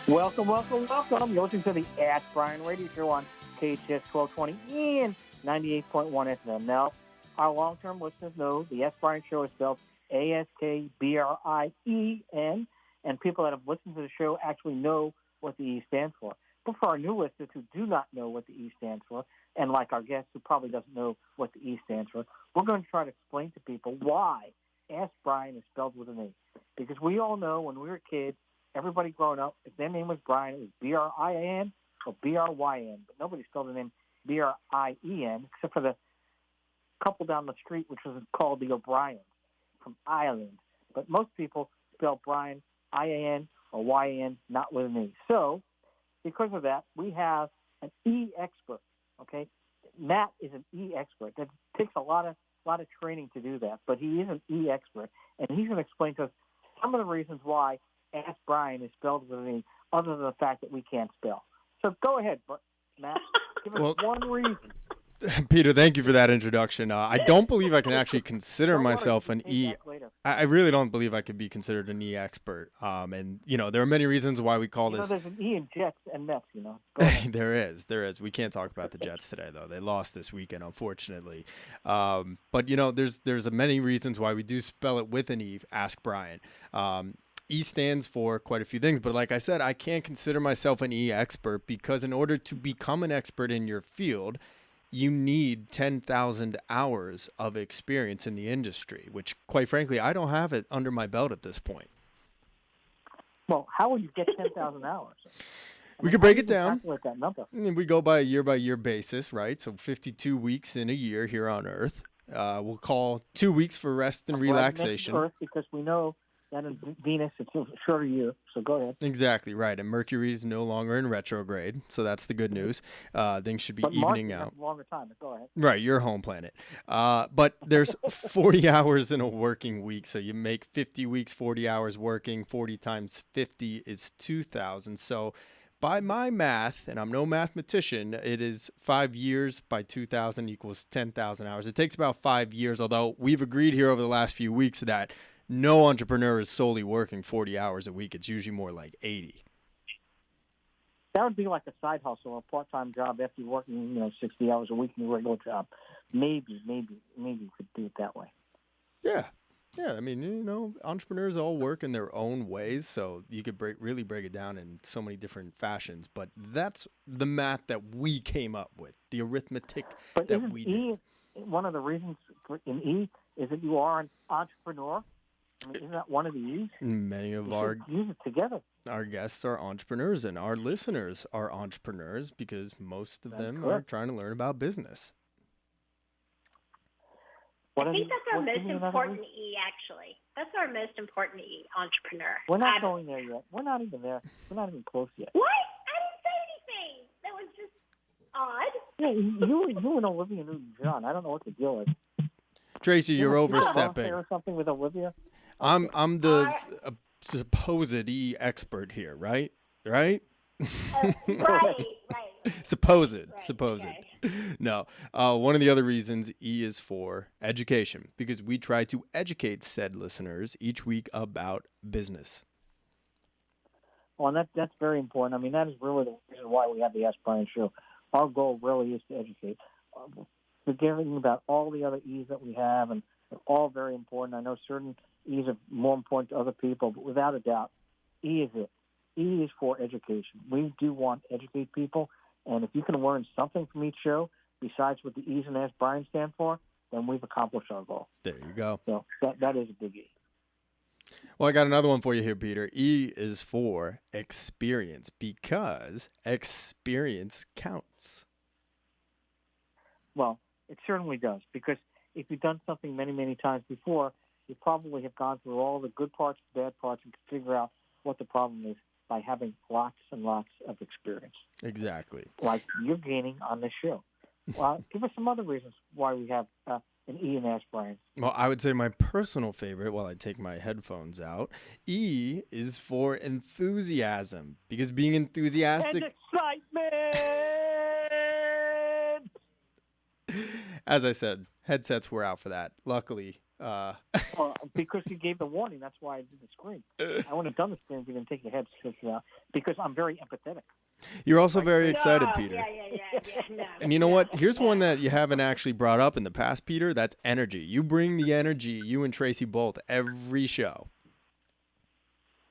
Welcome, welcome, welcome. You're listening to the Ask Brien radio show on KHTS 1220 and 98.1 FM. Now, our long-term listeners know the Ask Brien show is spelled ASKBRIEN, and people that have listened to the show actually know what the E stands for. But for our new listeners who do not know what the E stands for, and like our guest who probably doesn't know what the E stands for, we're going to try to explain to people why Ask Brien is spelled with an E. Because we all know when we were kids, everybody growing up, if their name was Brien, it was B-R-I-A-N or B-R-Y-N. But nobody spelled the name B-R-I-E-N except for the couple down the street, which was called the O'Briens from Ireland. But most people spell Brien, I-A-N or Y-A-N, not with an E. So because of that, we have an E expert, okay? Matt is an E expert. That takes a lot of training to do that, but he is an E expert, and he's going to explain to us some of the reasons why Ask Brien is spelled with an E, other than the fact that we can't spell. So go ahead, Matt. Give us one reason. Peter, thank you for that introduction. I don't believe I can actually consider myself an E. I really don't believe I could be considered an E expert. And, there are many reasons why we call this. There's an E in Jets and Mets, There is. We can't talk about the Jets today, though. They lost this weekend, unfortunately. But, there's many reasons why we do spell it with an E, Ask Brien. E stands for quite a few things, but like I said, I can't consider myself an E expert because in order to become an expert in your field, you need 10,000 hours of experience in the industry, which, quite frankly, I don't have it under my belt at this point. Well, how would you get 10,000 hours? We could break it down. That number? We go by a year-by-year basis, right? So 52 weeks in a year here on Earth. We'll call 2 weeks for rest and relaxation. Earth, because we know that in Venus, it's a shorter year, so go ahead. Exactly, right. And Mercury is no longer in retrograde, so that's the good news. Things should be evening out. But longer time, but go ahead. Right, your home planet. But there's 40 hours in a working week, so you make 50 weeks, 40 hours working. 40 times 50 is 2,000. So by my math, and I'm no mathematician, it is 5 years by 2,000 equals 10,000 hours. It takes about 5 years, although we've agreed here over the last few weeks that no entrepreneur is solely working 40 hours a week. It's usually more like 80. That would be like a side hustle or a part-time job after you're working, 60 hours a week in your regular job. Maybe you could do it that way. Yeah. I mean, entrepreneurs all work in their own ways, so you could really break it down in so many different fashions. But that's the math that we came up with, the arithmetic that we did. One of the reasons in E is that you are an entrepreneur. I mean, isn't that one of the E's? Many of use it together. Our guests are entrepreneurs, and our listeners are entrepreneurs because most of them are trying to learn about business. I think that's our most important E, actually. That's our most important E, entrepreneur. We're not going there yet. We're not even there. We're not even close yet. What? I didn't say anything. That was just odd. Yeah, you and Olivia Newton-John. I don't know what the deal is. Traci, you're overstepping. Or something with Olivia? I'm the supposed E expert here, right? Right. Supposed. Okay. No. One of the other reasons E is for education, because we try to educate said listeners each week about business. Well, and that's very important. I mean, that is really the reason why we have the Ask Brien show. Our goal really is to educate. Forgetting about all the other E's that we have, and they're all very important. I know certain E's are more important to other people, but without a doubt, E is it. E is for education. We do want to educate people, and if you can learn something from each show besides what the E's and Ask Brien stand for, then we've accomplished our goal. There you go. So that is a big E. Well, I got another one for you here, Peter. E is for experience, because experience counts. Well, it certainly does, because if you've done something many, many times before, you probably have gone through all the good parts, bad parts, and can figure out what the problem is by having lots and lots of experience. Exactly. Like you're gaining on this show. Give us some other reasons why we have an E in Ask Brien. Well, I would say my personal favorite, while I take my headphones out, E is for enthusiasm, because being enthusiastic... And excitement! As I said, headsets were out for that. Luckily, Well, because you gave the warning, that's why I did the screen. I wouldn't have done the screen if you didn't take your headset out, because I'm very empathetic. You're also very excited, Peter. Yeah. No, And you know what? Here's one that you haven't actually brought up in the past, Peter. That's energy. You bring the energy, you and Traci both, every show.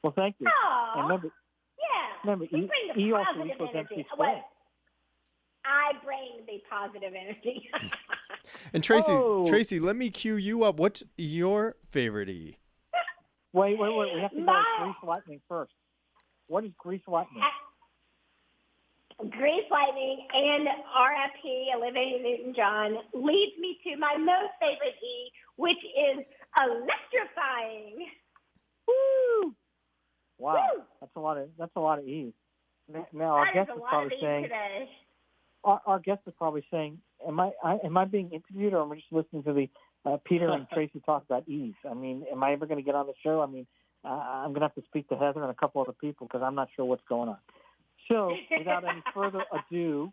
Well, thank you. Aww. And remember, we bring the E also positive equals energy. MC squared. I bring the positive energy. And Traci, let me cue you up. What's your favorite E? Wait. We have to go with grease lightning first. What is grease lightning? Grease lightning and RFP, Olivia Newton-John, leads me to my most favorite E, which is electrifying. Woo! Wow, Woo! that's a lot of E's. Now our guest is probably saying. Today. Our guest is probably saying, "Am I being interviewed, or am I just listening to the Peter and Traci talk about E's? I mean, am I ever going to get on the show? I mean, I'm going to have to speak to Heather and a couple other people because I'm not sure what's going on." So, without any further ado,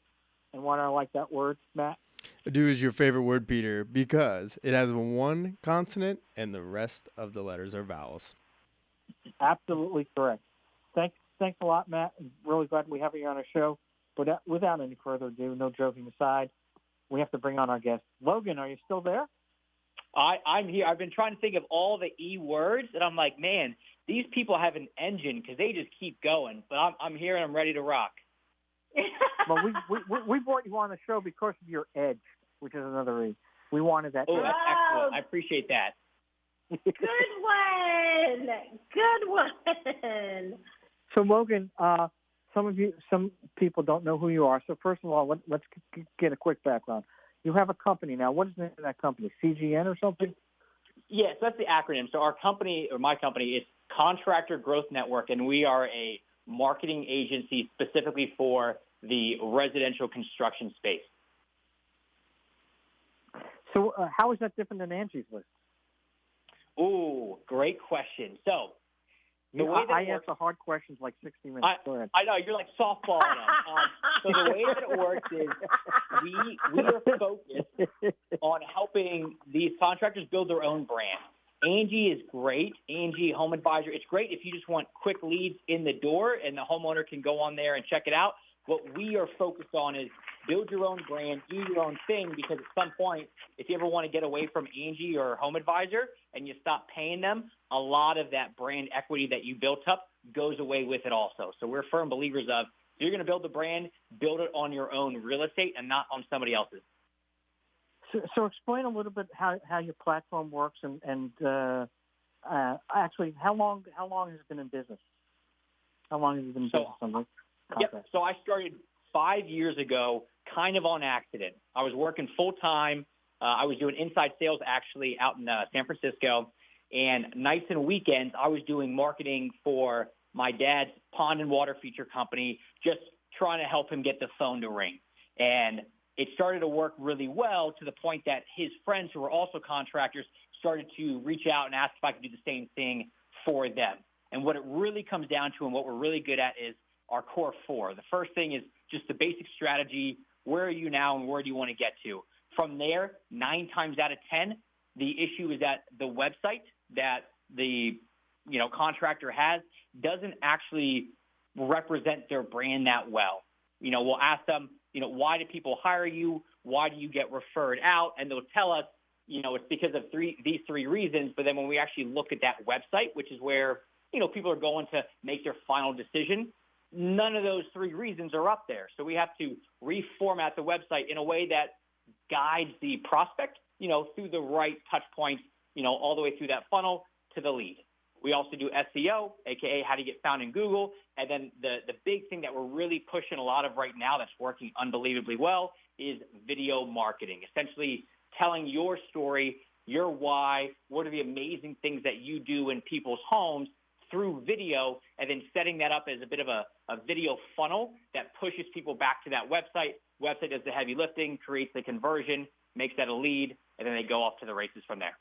and why do I like that word, Matt? Ado is your favorite word, Peter, because it has one consonant and the rest of the letters are vowels. Absolutely correct. Thanks a lot, Matt. I'm really glad we have you on our show. But without any further ado, no joking aside, we have to bring on our guest. Logan, are you still there? I'm here. I've been trying to think of all the E words, and I'm like, man, these people have an engine because they just keep going. But I'm here and I'm ready to rock. Well, we brought you on the show because of your edge, which is another E. We wanted that. Oh, that's excellent. I appreciate that. Good one. So, Logan, some people don't know who you are. So, first of all, let's get a quick background. You have a company now. What is the name of that company? CGN or something? Yes, that's the acronym. So our company, or my company, is Contractor Growth Network, and we are a marketing agency specifically for the residential construction space. So how is that different than Angie's List? Ooh, great question. So the way that I ask the hard questions like 60 minutes. Go ahead. I know, you're like softballing them. So the way that it works is we are focused on helping these contractors build their own brand. Angie is great. Angie, HomeAdvisor. It's great if you just want quick leads in the door and the homeowner can go on there and check it out. What we are focused on is build your own brand, do your own thing, because at some point, if you ever want to get away from Angie or HomeAdvisor and you stop paying them, a lot of that brand equity that you built up goes away with it also. So we're firm believers of, if you're going to build the brand, build it on your own real estate and not on somebody else's. So explain a little bit how your platform works and actually how long has it been in business? How long has it been in business on this contract? Yep. So I started 5 years ago, kind of on accident. I was working full time. I was doing inside sales actually out in San Francisco, and nights and weekends I was doing marketing for my dad's pond and water feature company, just trying to help him get the phone to ring. And it started to work really well to the point that his friends who were also contractors started to reach out and ask if I could do the same thing for them. And what it really comes down to and what we're really good at is our core four. The first thing is just the basic strategy. Where are you now and where do you want to get to? From there, 9 times out of 10, the issue is that the website that the contractor has doesn't actually represent their brand that well. We'll ask them, why do people hire you? Why do you get referred out? And they'll tell us, it's because of these three reasons. But then when we actually look at that website, which is where, people are going to make their final decision, none of those 3 reasons are up there. So we have to reformat the website in a way that guides the prospect, through the right touch points, all the way through that funnel to the lead. We also do SEO, aka how to get found in Google. And then the big thing that we're really pushing a lot of right now that's working unbelievably well is video marketing, essentially telling your story, your why, what are the amazing things that you do in people's homes through video, and then setting that up as a bit of a video funnel that pushes people back to that website. Website does the heavy lifting, creates the conversion, makes that a lead, and then they go off to the races from there.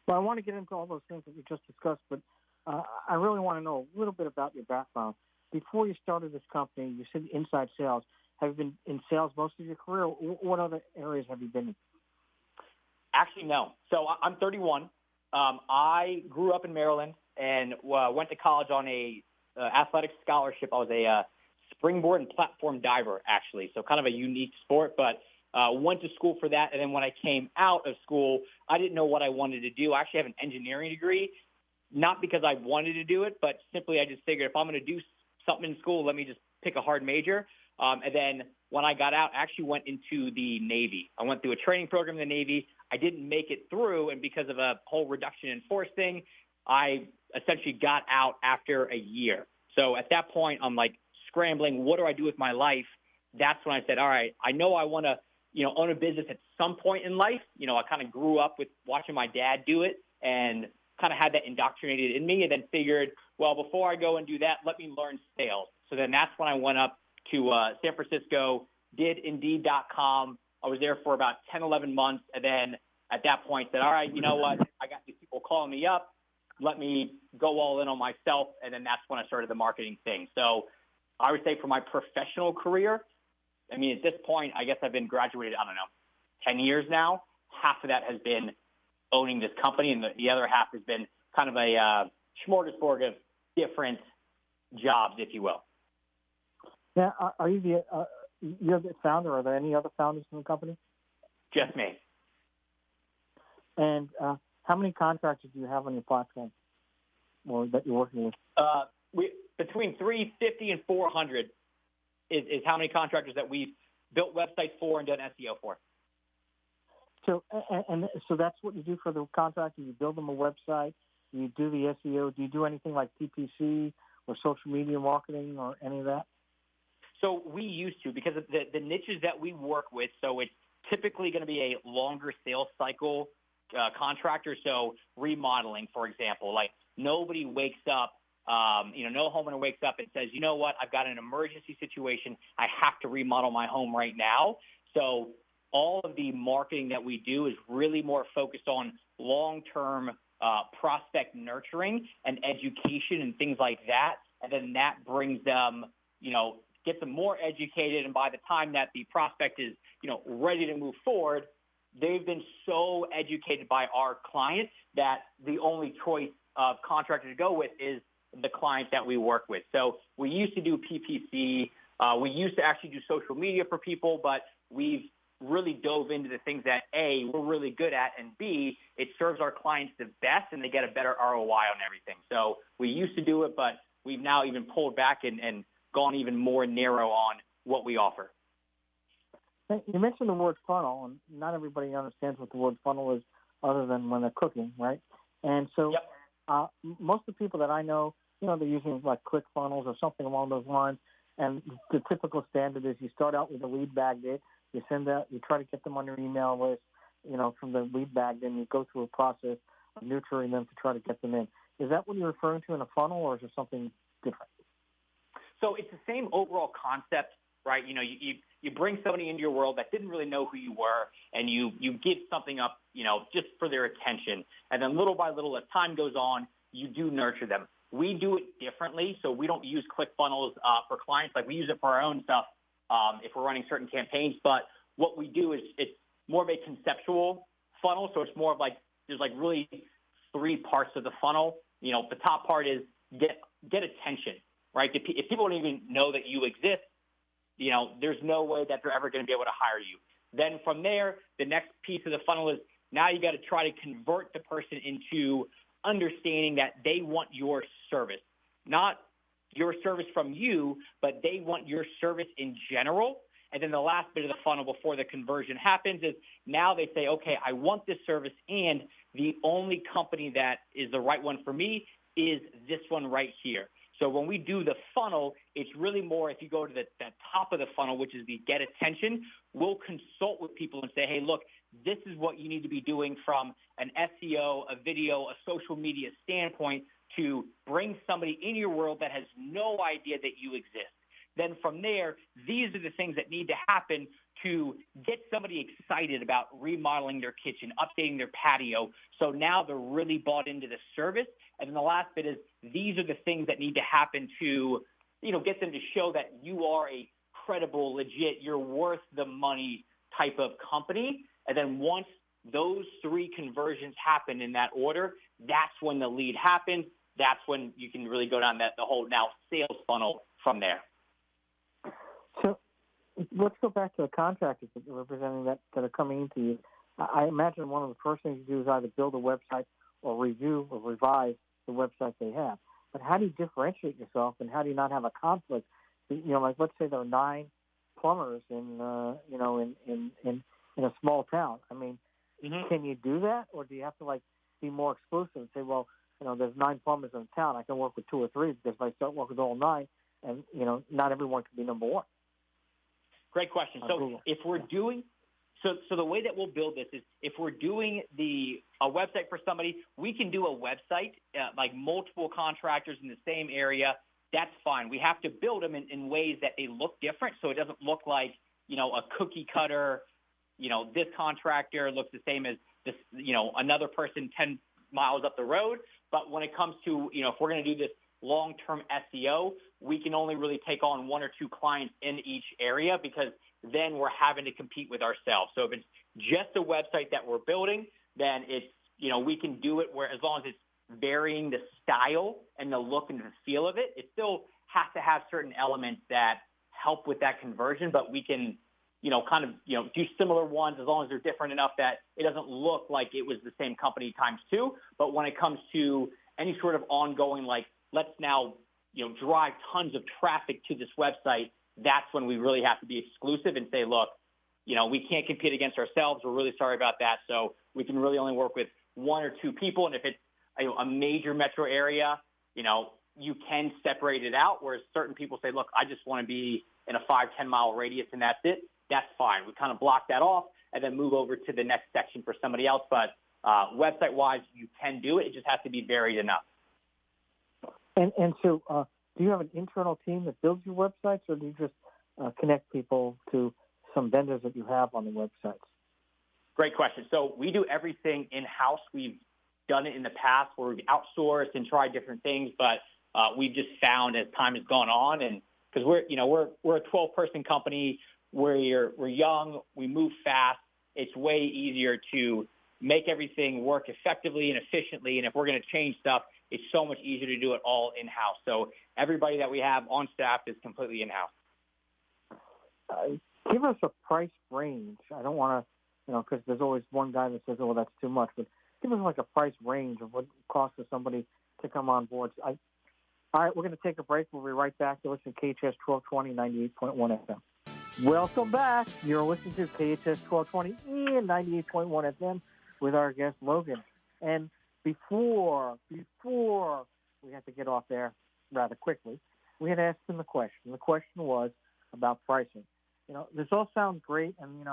Well, I want to get into all those things that we just discussed, but I really want to know a little bit about your background. Before you started this company, you said inside sales. Have you been in sales most of your career? What other areas have you been in? Actually, no. So I'm 31. I grew up in Maryland and went to college on a athletic scholarship. I was a springboard and platform diver, actually. So kind of a unique sport, but went to school for that. And then when I came out of school, I didn't know what I wanted to do. I actually have an engineering degree, not because I wanted to do it, but simply I just figured if I'm going to do something in school, let me just pick a hard major. And then when I got out, I actually went into the Navy. I went through a training program in the Navy. I didn't make it through, and because of a whole reduction in force thing, I essentially got out after a year. So at that point, I'm like scrambling, what do I do with my life? That's when I said, all right, I know I want to, own a business at some point in life. I kind of grew up with watching my dad do it and kind of had that indoctrinated in me, and then figured, well, before I go and do that, let me learn sales. So then that's when I went up to San Francisco, did Indeed.com. I was there for about 10, 11 months. And then at that point said, all right, you know what? I got these people calling me up. Let me go all in on myself. And then that's when I started the marketing thing. So I would say for my professional career, at this point, I guess I've been graduated, 10 years now. Half of that has been owning this company, and the other half has been kind of a smorgasbord of different jobs, if you will. Yeah, are you you're the founder? Are there any other founders in the company? Just me. And how many contractors do you have on your platform, or that you're working with? Between 350 and 400 is how many contractors that we've built websites for and done SEO for. So so that's what you do for the contractor. You build them a website. You do the SEO. Do you do anything like PPC or social media marketing or any of that? So we used to, because of the niches that we work with. So it's typically going to be a longer sales cycle contractor. So remodeling, for example, like nobody wakes up, no homeowner wakes up and says, you know what, I've got an emergency situation. I have to remodel my home right now. So all of the marketing that we do is really more focused on long-term prospect nurturing and education and things like that. And then that brings them, gets them more educated. And by the time that the prospect is, ready to move forward, they've been so educated by our client that the only choice of contractor to go with is the client that we work with. So we used to do PPC. We used to actually do social media for people, but we've really dove into the things that, A, we're really good at, and B, it serves our clients the best and they get a better ROI on everything. So we used to do it, but we've now even pulled back and gone even more narrow on what we offer. You mentioned the word funnel, and not everybody understands what the word funnel is other than when they're cooking, right? And so Yep. Most of the people that I know, they're using like ClickFunnels or something along those lines. And the typical standard is you start out with a lead magnet, you send out, you try to get them on your email list, from the lead bag, then you go through a process of nurturing them to try to get them in. Is that what you're referring to in a funnel, or is there something different? So it's the same overall concept, right? You bring somebody into your world that didn't really know who you were, and you give something up, just for their attention. And then little by little, as time goes on, you do nurture them. We do it differently, so we don't use ClickFunnels for clients. Like we use it for our own stuff if we're running certain campaigns. But what we do is it's more of a conceptual funnel. So it's more of like there's like really three parts of the funnel. The top part is get attention, right? If people don't even know that you exist, there's no way that they're ever going to be able to hire you. Then from there, the next piece of the funnel is now you got to try to convert the person into understanding that they want your service, not your service from you, but they want your service in general. And then the last bit of the funnel before the conversion happens is now they say, okay, I want this service, and the only company that is the right one for me is this one right here. So when we do the funnel, it's really more if you go to the top of the funnel, which is the get attention, we'll consult with people and say, hey, look, this is what you need to be doing from an SEO, a video, a social media standpoint to bring somebody in your world that has no idea that you exist. Then from there, these are the things that need to happen to get somebody excited about remodeling their kitchen, updating their patio. So now they're really bought into the service. And then the last bit is these are the things that need to happen to, get them to show that you are a credible, legit, you're worth the money type of company. And then once those 3 conversions happen in that order, that's when the lead happens. That's when you can really go down the whole now sales funnel from there. So let's go back to the contractors that you're representing that are coming into you. I imagine one of the first things you do is either build a website or review or revise the website they have. But how do you differentiate yourself, and how do you not have a conflict? Like let's say there are 9 plumbers in a small town. I mean, Can you do that, or do you have to be more exclusive and say, well, there's 9 plumbers in the town, I can work with 2 or 3 because if I start working with all 9, and not everyone can be number 1. Great question. So if we're doing so the way that we'll build this is if we're doing a website for somebody, we can do a website like multiple contractors in the same area. That's fine. We have to build them in ways that they look different, so it doesn't look like a cookie cutter. This contractor looks the same as this another person 10 miles up the road. But when it comes to if we're going to do this long-term SEO, we can only really take on 1 or 2 clients in each area because then we're having to compete with ourselves. So if it's just a website that we're building, then it's, we can do it where as long as it's varying the style and the look and the feel of it, it still has to have certain elements that help with that conversion, but we can, do similar ones as long as they're different enough that it doesn't look like it was the same company times 2. But when it comes to any sort of ongoing, let's now, drive tons of traffic to this website, that's when we really have to be exclusive and say, look, we can't compete against ourselves. We're really sorry about that. So we can really only work with 1 or 2 people. And if it's a major metro area, you can separate it out, whereas certain people say, look, I just want to be in a 5-10 mile radius and that's it. That's fine. We kind of block that off and then move over to the next section for somebody else. But website-wise, you can do it. It just has to be varied enough. And so do you have an internal team that builds your websites, or do you just connect people to some vendors that you have on the websites? Great question. So we do everything in-house. We've done it in the past where we've outsourced and tried different things, but we've just found as time has gone on, and because we're a 12-person company, we're young, we move fast. It's way easier to make everything work effectively and efficiently, and if we're going to change stuff, it's so much easier to do it all in-house. So everybody that we have on staff is completely in-house. Give us a price range. I don't want to, because there's always one guy that says, oh, that's too much. But give us a price range of what it costs for somebody to come on board. All right, we're going to take a break. We'll be right back. You're listening to KHTS 1220, 98.1 FM. Welcome back. You're listening to KHTS 1220 and 98.1 FM with our guest, Logan. And before we had to get off there rather quickly, we had asked him the question. The question was about pricing. This all sounds great, and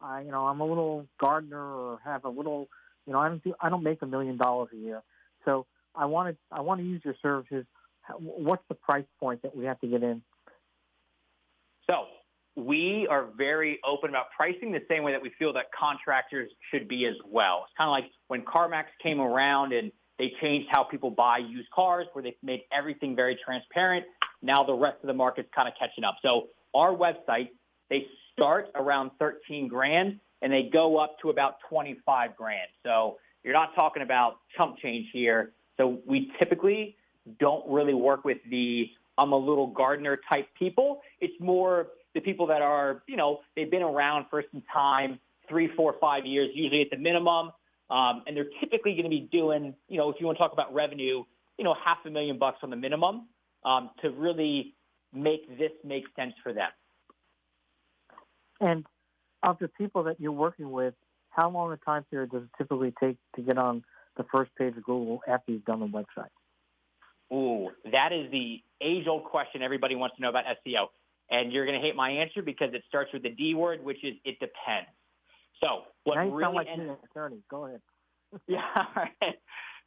I'm a little gardener or have a little, I don't make $1 million a year, so I want to use your services. What's the price point that we have to get in? So we are very open about pricing the same way that we feel that contractors should be as well. It's kind of like when CarMax came around and they changed how people buy used cars, where they made everything very transparent. Now the rest of the market's kind of catching up. So our website, they start around $13,000 and they go up to about $25,000. So you're not talking about chump change here. So we typically don't really work with the I'm a little gardener type people. It's more the people that are, they've been around for some time, 3, 4, 5 years, usually at the minimum. And they're typically going to be doing, if you want to talk about revenue, $500,000 on the minimum to really make this make sense for them. And of the people that you're working with, how long a time period does it typically take to get on the first page of Google after you've done the website? Ooh, that is the age-old question everybody wants to know about SEO. And you're going to hate my answer because it starts with the D word, which is it depends. So what now you really sound like an attorney. Go ahead. Yeah. Right.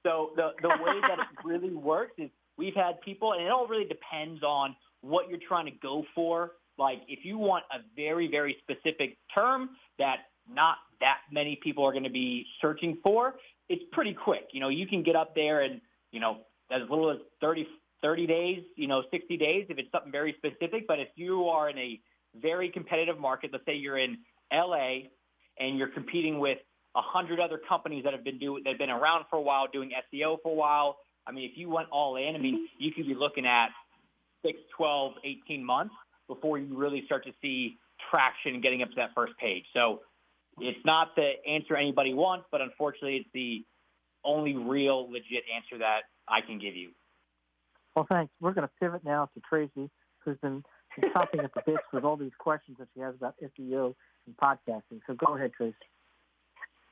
So the way that it really works is we've had people, and it all really depends on what you're trying to go for. Like if you want a very, very specific term that not that many people are going to be searching for, it's pretty quick. You can get up there and, as little as 30 days, 60 days if it's something very specific. But if you are in a very competitive market, let's say you're in LA and you're competing with 100 other companies that have been around for a while, doing SEO for a while. I mean, if you went all in, I mean, you could be looking at 6, 12, 18 months before you really start to see traction getting up to that first page. So it's not the answer anybody wants, but unfortunately it's the only real legit answer that I can give you. Well, thanks. We're going to pivot now to Traci, who's been chomping at the bits with all these questions that she has about SEO and podcasting. So go ahead, Traci.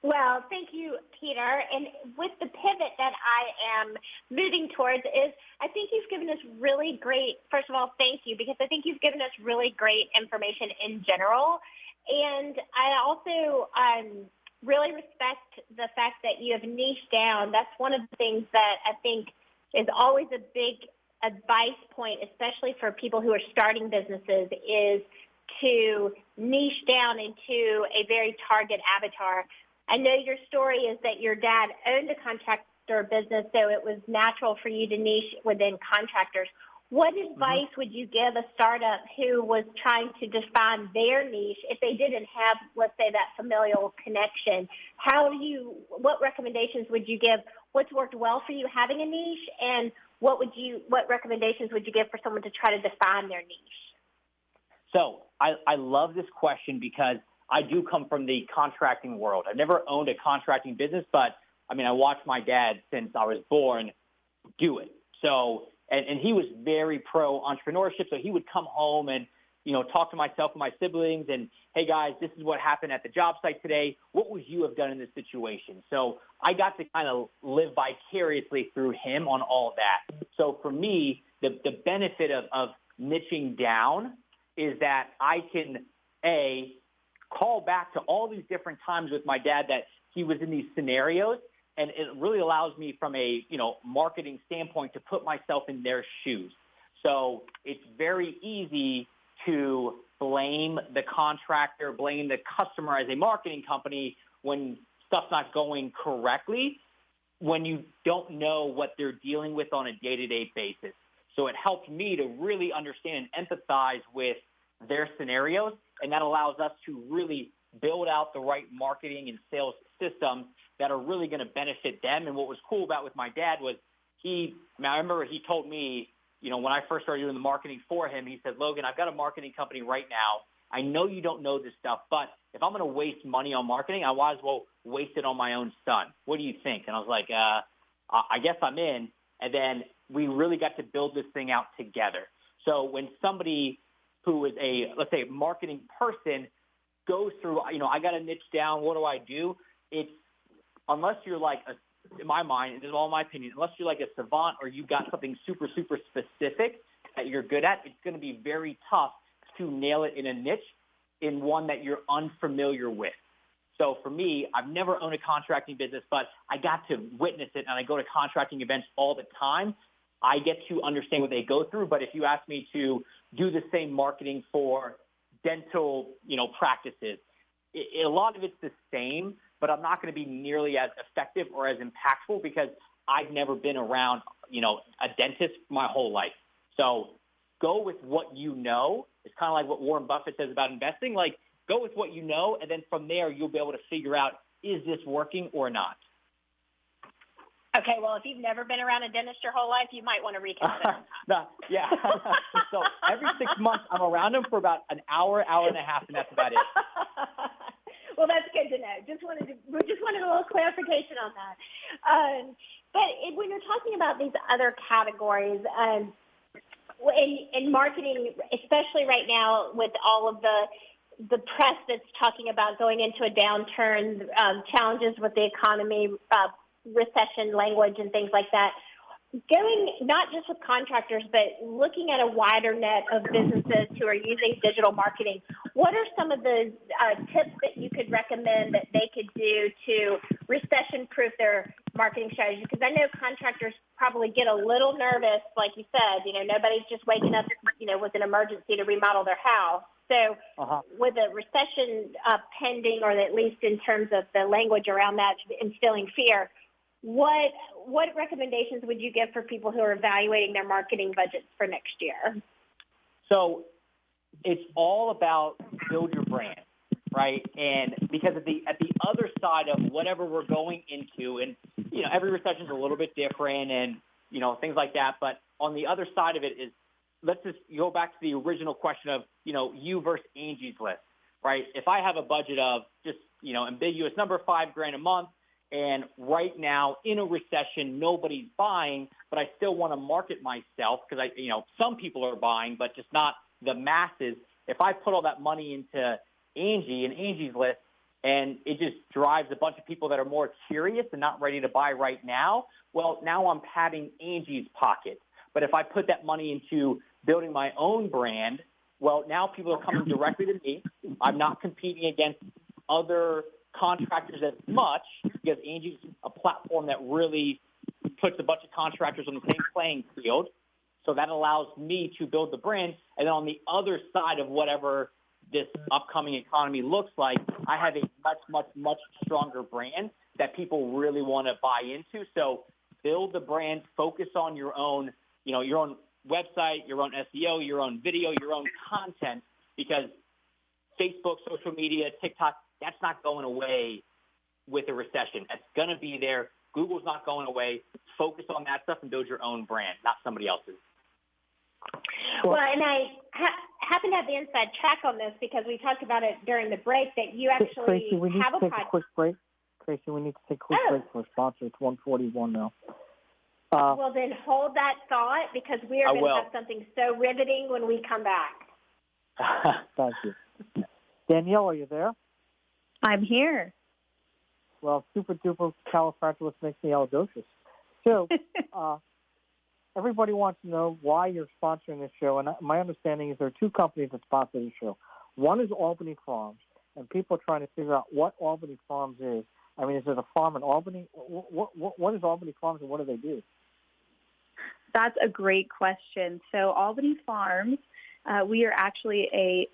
Well, thank you, Peter. And with the pivot that I am moving towards is I think you've given us really great, first of all, thank you, because I think you've given us really great information in general. And I also really respect the fact that you have niched down. That's one of the things that I think is always a big advice point, especially for people who are starting businesses, is to niche down into a very target avatar. I know your story is that your dad owned a contractor business, so it was natural for you to niche within contractors. What advice would you give a startup who was trying to define their niche if they didn't have, let's say, that familial connection? What recommendations would you give? What's worked well for you having a niche, and what recommendations would you give for someone to try to define their niche? So I love this question because I do come from the contracting world. I've never owned a contracting business, but I mean, I watched my dad since I was born do it. So, and he was very pro entrepreneurship. So he would come home and, talk to myself and my siblings and, hey guys, this is what happened at the job site today. What would you have done in this situation? So I got to kind of live vicariously through him on all of that. So for me, the benefit of niching down is that I can, call back to all these different times with my dad that he was in these scenarios, and it really allows me from a, marketing standpoint to put myself in their shoes. So it's very easy to blame the contractor, blame the customer as a marketing company when stuff's not going correctly, when you don't know what they're dealing with on a day-to-day basis. So it helped me to really understand and empathize with their scenarios, and that allows us to really build out the right marketing and sales systems that are really going to benefit them. And what was cool about with my dad was I remember he told me, when I first started doing the marketing for him, he said, Logan, I've got a marketing company right now. I know you don't know this stuff, but if I'm going to waste money on marketing, I might as well waste it on my own son. What do you think? And I was like, I guess I'm in. And then we really got to build this thing out together. So when somebody who is let's say, marketing person goes through, I got to niche down, what do I do? It's, unless you're like, in my mind, this is all my opinion, unless you're like a savant or you've got something super, super specific that you're good at, it's going to be very tough to nail it in a niche in one that you're unfamiliar with. So for me, I've never owned a contracting business, but I got to witness it, and I go to contracting events all the time. I get to understand what they go through, but if you ask me to do the same marketing for dental, practices, a lot of it's the same, but I'm not going to be nearly as effective or as impactful because I've never been around, a dentist my whole life. So go with what you know. It's kind of like what Warren Buffett says about investing. Like, go with what you know, and then from there you'll be able to figure out, is this working or not? Okay, well, if you've never been around a dentist your whole life, you might want to reconsider. Yeah. So every 6 months I'm around them for about an hour and a half, and that's about it. Well, that's good to know. We just wanted a little clarification on that. But when you're talking about these other categories, in marketing, especially right now with all of the press that's talking about going into a downturn, challenges with the economy, recession language and things like that, going not just with contractors, but looking at a wider net of businesses who are using digital marketing, what are some of the tips that you could recommend that they could do to recession-proof their marketing strategy? Because I know contractors probably get a little nervous, like you said. Nobody's just waking up, with an emergency to remodel their house. So with a recession pending, or at least in terms of the language around that instilling fear, what recommendations would you give for people who are evaluating their marketing budgets for next year? So it's all about build your brand, right? And because at the other side of whatever we're going into, and every recession is a little bit different, and things like that. But on the other side of it is, let's just go back to the original question of you versus Angie's List, right? If I have a budget of just ambiguous number, $5,000 a month, and right now in a recession nobody's buying, but I still want to market myself because some people are buying, but just not the masses. If I put all that money into Angie and Angie's List, and it just drives a bunch of people that are more curious and not ready to buy right now, well, now I'm padding Angie's pocket. But if I put that money into building my own brand, well, now people are coming directly to me. I'm not competing against other contractors as much because Angie's a platform that really puts a bunch of contractors on the same playing field. So that allows me to build the brand. And then on the other side of whatever this upcoming economy looks like, I have a much, much, much stronger brand that people really want to buy into. So build the brand, focus on your own website, your own SEO, your own video, your own content, because Facebook, social media, TikTok, that's not going away with a recession. It's going to be there. Google's not going away. Focus on that stuff and build your own brand, not somebody else's. Well, and I happen to have the inside track on this because we talked about it during the break that you actually Tracy, we need have to a take podcast. a quick break. Tracy, we need to take a quick break for a sponsor. It's 1:41 now. Well, then hold that thought because we are going to have something so riveting when we come back. Thank you. Danielle, are you there? I'm here. Well, super duper califragilisticexpialidocious. So, everybody wants to know why you're sponsoring this show, and my understanding is there are two companies that sponsor this show. One is Albany Farms, and people are trying to figure out what Albany Farms is. I mean, is it a farm in Albany? What is Albany Farms, and what do they do? That's a great question. So Albany Farms, we are actually a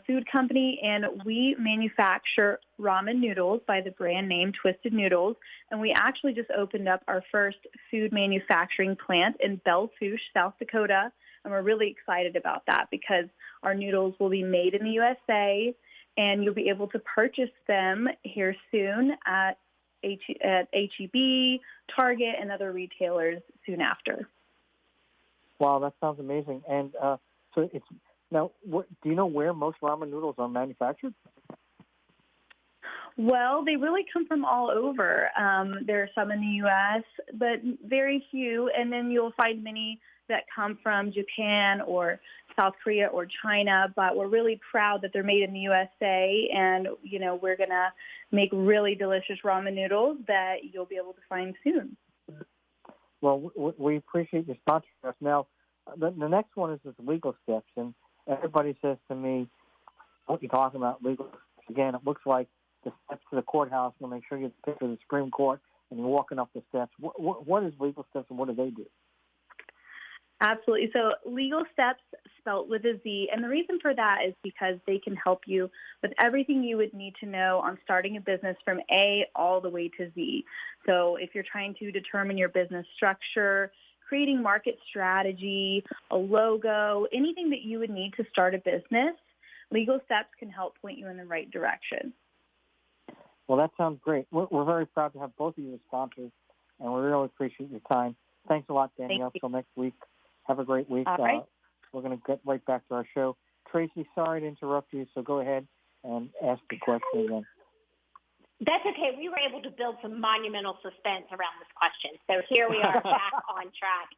food company, and we manufacture ramen noodles by the brand name Twisted Noodles. And we actually just opened up our first food manufacturing plant in Belle Fourche, South Dakota. And we're really excited about that because our noodles will be made in the USA, and you'll be able to purchase them here soon at H-E-B, Target, and other retailers soon after. Wow, that sounds amazing. And so it's now. Do you know where most ramen noodles are manufactured? Well, they really come from all over. There are some in the U.S., but very few. And then you'll find many that come from Japan or South Korea or China. But we're really proud that they're made in the USA. And, we're going to make really delicious ramen noodles that you'll be able to find soon. Well, we appreciate your sponsorship. Now, the next one is legal steps. And everybody says to me, what are you talking about, legal steps? Again, it looks like the steps to the courthouse. You'll make sure you pick to the Supreme Court and you're walking up the steps. What is legal steps and what do they do? Absolutely. So legal steps spelt with a Z. And the reason for that is because they can help you with everything you would need to know on starting a business from A all the way to Z. So if you're trying to determine your business structure, creating market strategy, a logo, anything that you would need to start a business, legal steps can help point you in the right direction. Well, that sounds great. We're very proud to have both of you as sponsors, and we really appreciate your time. Thanks a lot, Danielle. Till next week. Have a great week. All right. We're going to get right back to our show. Tracy, sorry to interrupt you, so go ahead and ask the question again. That's okay. We were able to build some monumental suspense around this question. So here we are back on track.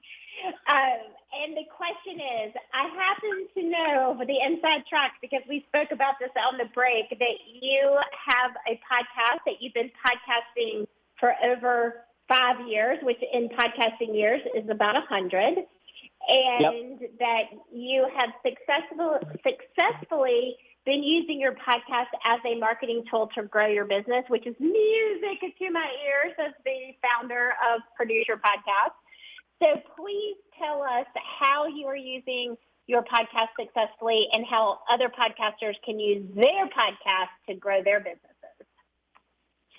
And the question is, I happen to know over the inside track, because we spoke about this on the break, that you have a podcast that you've been podcasting for over 5 years, which in podcasting years is about 100. And that you have successfully been using your podcast as a marketing tool to grow your business, which is music to my ears as the founder of Produce Your Podcast. So please tell us how you are using your podcast successfully and how other podcasters can use their podcast to grow their businesses.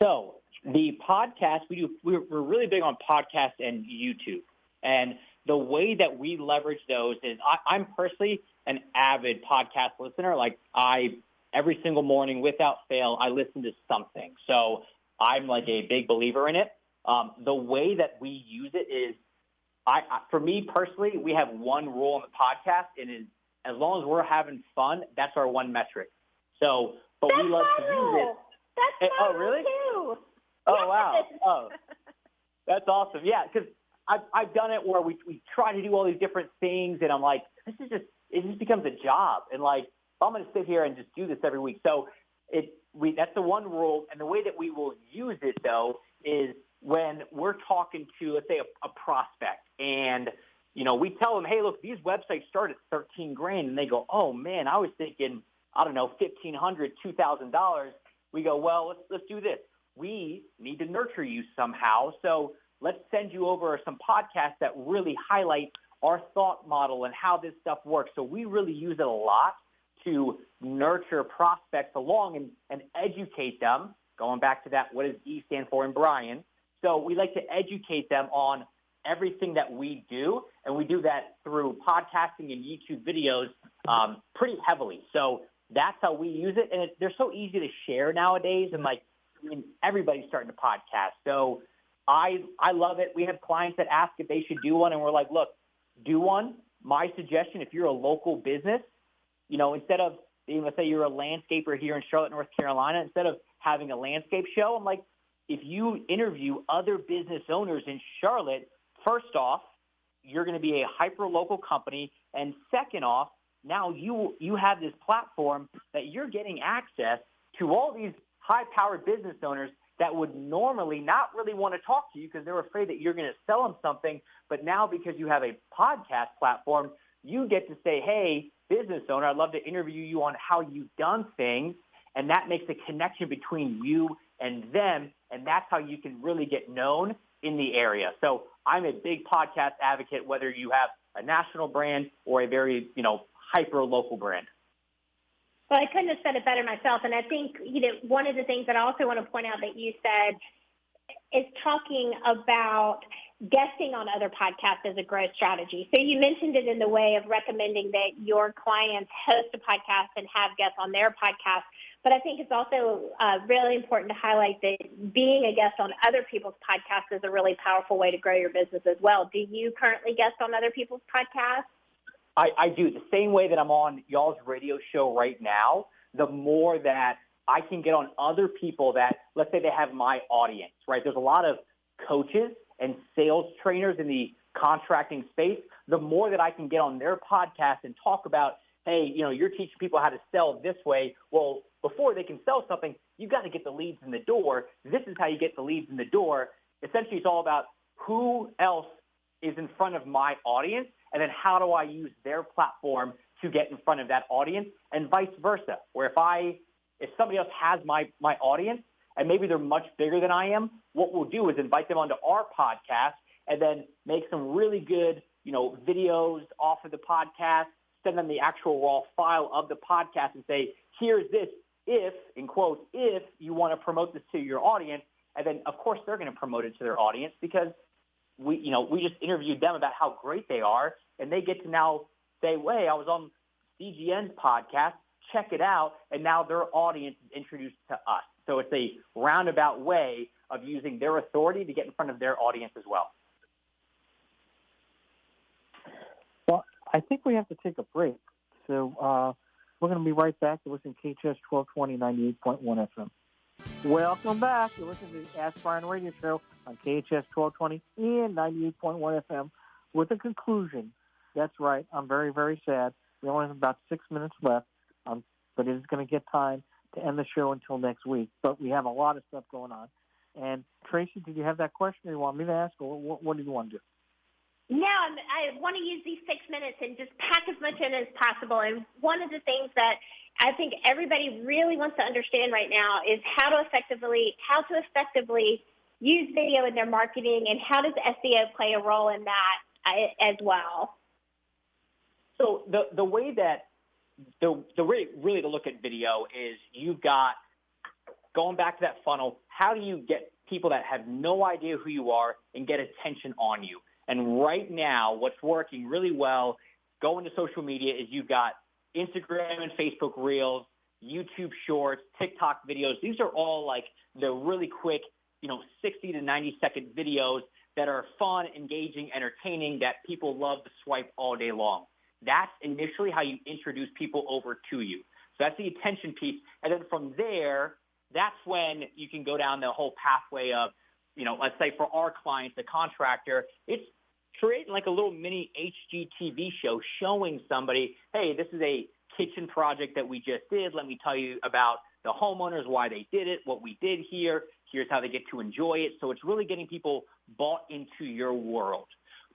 So the podcast, we're really big on podcasts and YouTube. And the way that we leverage those is I'm personally an avid podcast listener. Like I every single morning without fail, I listen to something. So I'm like a big believer in it. The way that we use it is, for me personally, we have one rule on the podcast, and is as long as we're having fun, that's our one metric. So, but we love to use it. That's oh, really? Too. Oh, yes. wow. Oh, that's awesome. Yeah, because I've done it where we try to do all these different things, and I'm like, it just becomes a job. And like, if I'm going to sit here and just do this every week. So that's the one rule. And the way that we will use it, though, is when we're talking to, let's say, a prospect, and we tell them, hey, look, these websites start at $13,000, and they go, oh man, I was thinking, I don't know, $1,500, $2,000. We go, well, let's do this. We need to nurture you somehow, so let's send you over some podcasts that really highlight our thought model and how this stuff works. So we really use it a lot to nurture prospects along and educate them. Going back to that, what does E stand for in Brien? So we like to educate them on everything that we do, and we do that through podcasting and YouTube videos pretty heavily. So that's how we use it, and they're so easy to share nowadays, and everybody's starting to podcast. So I love it. We have clients that ask if they should do one, and we're like, look, do one. My suggestion, if you're a local business, instead of, let's say you're a landscaper here in Charlotte, North Carolina, instead of having a landscape show, I'm like, if you interview other business owners in Charlotte, first off, you're going to be a hyper-local company, and second off, now you have this platform that you're getting access to all these high-powered business owners that would normally not really want to talk to you because they're afraid that you're going to sell them something. But now because you have a podcast platform, you get to say, hey, business owner, I'd love to interview you on how you've done things. And that makes a connection between you and them. And that's how you can really get known in the area. So I'm a big podcast advocate, whether you have a national brand or a very, hyper-local brand. Well, I couldn't have said it better myself. And I think, one of the things that I also want to point out that you said is talking about guesting on other podcasts as a growth strategy. So you mentioned it in the way of recommending that your clients host a podcast and have guests on their podcast. But I think it's also really important to highlight that being a guest on other people's podcasts is a really powerful way to grow your business as well. Do you currently guest on other people's podcasts? I do. The same way that I'm on y'all's radio show right now, the more that I can get on other people that, let's say they have my audience, right? There's a lot of coaches and sales trainers in the contracting space. The more that I can get on their podcast and talk about, hey, you're teaching people how to sell this way. Well, before they can sell something, you've got to get the leads in the door. This is how you get the leads in the door. Essentially, it's all about who else is in front of my audience, and then how do I use their platform to get in front of that audience, and vice versa, where if somebody else has my audience, and maybe they're much bigger than I am, what we'll do is invite them onto our podcast and then make some really good, videos off of the podcast, send them the actual raw file of the podcast and say, here's this if, in quotes, if you want to promote this to your audience. And then, of course, they're going to promote it to their audience because we just interviewed them about how great they are, and they get to now say, hey, I was on CGN's podcast, check it out, and now their audience is introduced to us. So it's a roundabout way of using their authority to get in front of their audience as well. Well, I think we have to take a break. So we're going to be right back to listen to KHTS 1220, 98.1 FM. Welcome back. You're listening to the Ask Brien radio show on KHTS 1220 and 98.1 FM with a conclusion. That's right. I'm very, very sad. We only have about 6 minutes left, but it is going to get time to end the show until next week. But we have a lot of stuff going on. And Traci, did you have that question or you want me to ask, or what do you want to do? No, I want to use these 6 minutes and just pack as much in as possible. And one of the things that I think everybody really wants to understand right now is how to effectively use video in their marketing, and how does SEO play a role in that as well? So the way really to look at video is you've got, going back to that funnel, how do you get people that have no idea who you are and get attention on you? And right now, what's working really well going to social media is you've got Instagram and Facebook Reels, YouTube Shorts, TikTok videos. These are all like the really quick, 60 to 90-second videos that are fun, engaging, entertaining, that people love to swipe all day long. That's initially how you introduce people over to you. So that's the attention piece. And then from there, that's when you can go down the whole pathway of, let's say for our clients, the contractor, it's creating like a little mini HGTV show showing somebody, hey, this is a kitchen project that we just did. Let me tell you about the homeowners, why they did it, what we did here. Here's how they get to enjoy it. So it's really getting people bought into your world.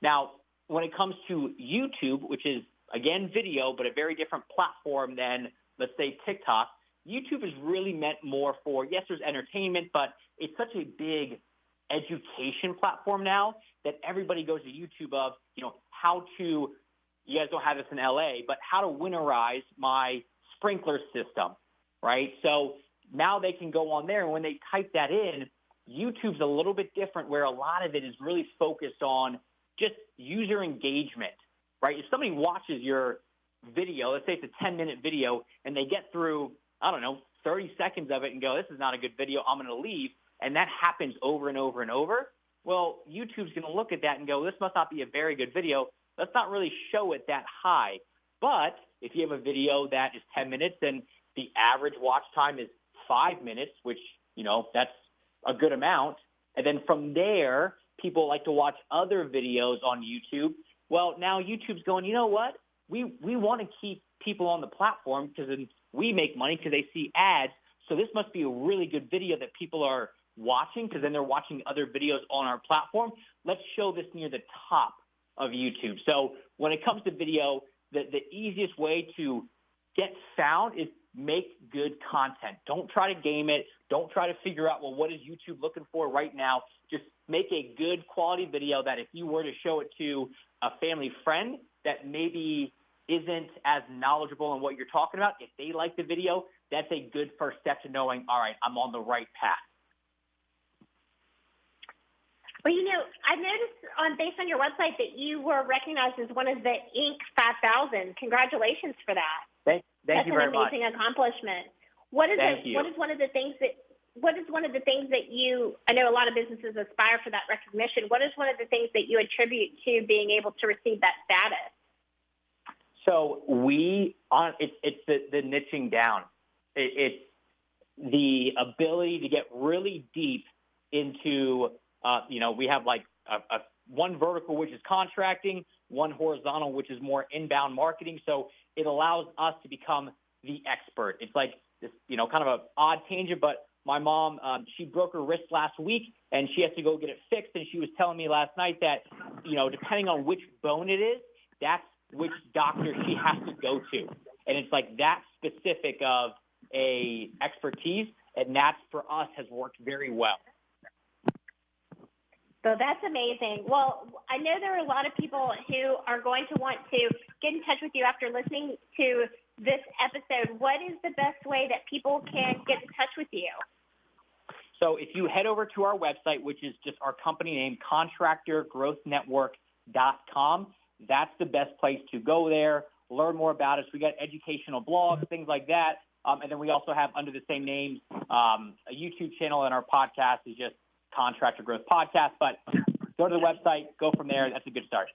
Now, when it comes to YouTube, which is, again, video, but a very different platform than, let's say, TikTok, YouTube is really meant more for, yes, there's entertainment, but it's such a big education platform now that everybody goes to YouTube of, how to, you guys don't have this in LA, but how to winterize my sprinkler system, right? So now they can go on there, and when they type that in, YouTube's a little bit different where a lot of it is really focused on just user engagement, right? If somebody watches your video, let's say it's a 10-minute video, and they get through, 30 seconds of it and go, this is not a good video, I'm going to leave, and that happens over and over and over, well, YouTube's going to look at that and go, this must not be a very good video. Let's not really show it that high. But if you have a video that is 10 minutes and the average watch time is 5 minutes, which, that's a good amount, and then from there, people like to watch other videos on YouTube. Well, now YouTube's going, you know what? We want to keep people on the platform because then we make money because they see ads. So this must be a really good video that people are watching because then they're watching other videos on our platform. Let's show this near the top of YouTube. So when it comes to video, the easiest way to get found is make good content. Don't try to game it. Don't try to figure out, well, what is YouTube looking for right now? Just make a good quality video that if you were to show it to a family friend that maybe isn't as knowledgeable in what you're talking about, if they like the video, that's a good first step to knowing, all right, I'm on the right path. Well, I noticed based on your website that you were recognized as one of the Inc. 5000. Congratulations for that. Thank you very much. That's an amazing accomplishment. What is one of the things that you, I know a lot of businesses aspire for that recognition. What is one of the things that you attribute to being able to receive that status? So it's the niching down. It's the ability to get really deep into, we have like a one vertical, which is contracting, one horizontal, which is more inbound marketing. So it allows us to become the expert. It's like this, kind of an odd tangent, but my mom, she broke her wrist last week and she has to go get it fixed. And she was telling me last night that, depending on which bone it is, that's which doctor she has to go to. And it's like that specific of a expertise. And that for us has worked very well. So that's amazing. Well, I know there are a lot of people who are going to want to get in touch with you after listening to this episode. What is the best way that people can get in touch with you? So if you head over to our website, which is just our company name, contractorgrowthnetwork.com, that's the best place to go there, learn more about us. We got educational blogs, things like that. And then we also have under the same name a YouTube channel, and our podcast is just Contractor Growth Podcast. But go to the website, go from there. That's a good start.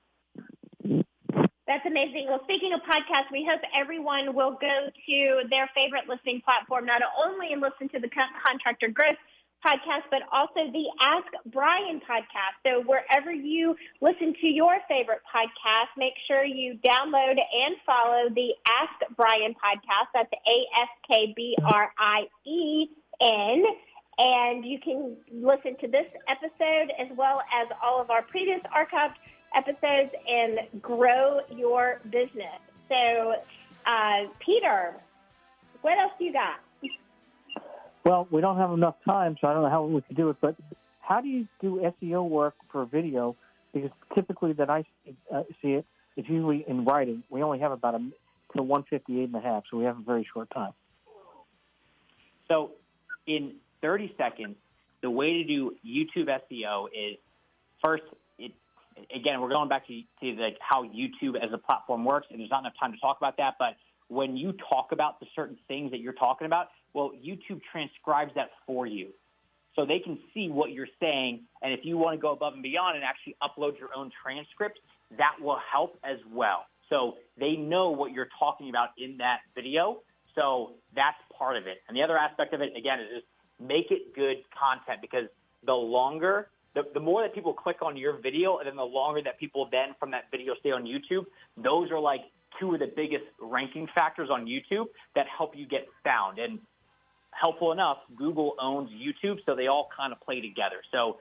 That's amazing. Well, speaking of podcasts, we hope everyone will go to their favorite listening platform, not only and listen to the Contractor Growth Podcast, but also the Ask Brien podcast. So wherever you listen to your favorite podcast, make sure you download and follow the Ask Brien podcast. That's AskBrien. And you can listen to this episode as well as all of our previous archived episodes and grow your business. So, Peter, what else do you got? Well, we don't have enough time, so I don't know how we can do it, but how do you do SEO work for video? Because typically that I see it, it's usually in writing. We only have about to 158.5, so we have a very short time. So in 30 seconds, the way to do YouTube SEO is first, again, we're going back to like how YouTube as a platform works, and there's not enough time to talk about that, but when you talk about the certain things that you're talking about, well, YouTube transcribes that for you. So they can see what you're saying, and if you want to go above and beyond and actually upload your own transcript, that will help as well. So they know what you're talking about in that video, so that's part of it. And the other aspect of it, again, is just make it good content, because the longer, the more that people click on your video, and then the longer that people then from that video stay on YouTube, those are like two of the biggest ranking factors on YouTube that help you get found. And helpful enough, Google owns YouTube, so they all kind of play together. So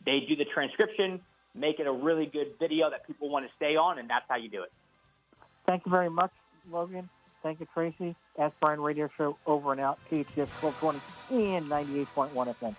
they do the transcription, make it a really good video that people want to stay on, and that's how you do it. Thank you very much, Logan. Thank you, Traci. Ask Brien Radio Show over and out, KHTS 1220 and 98.1 FM.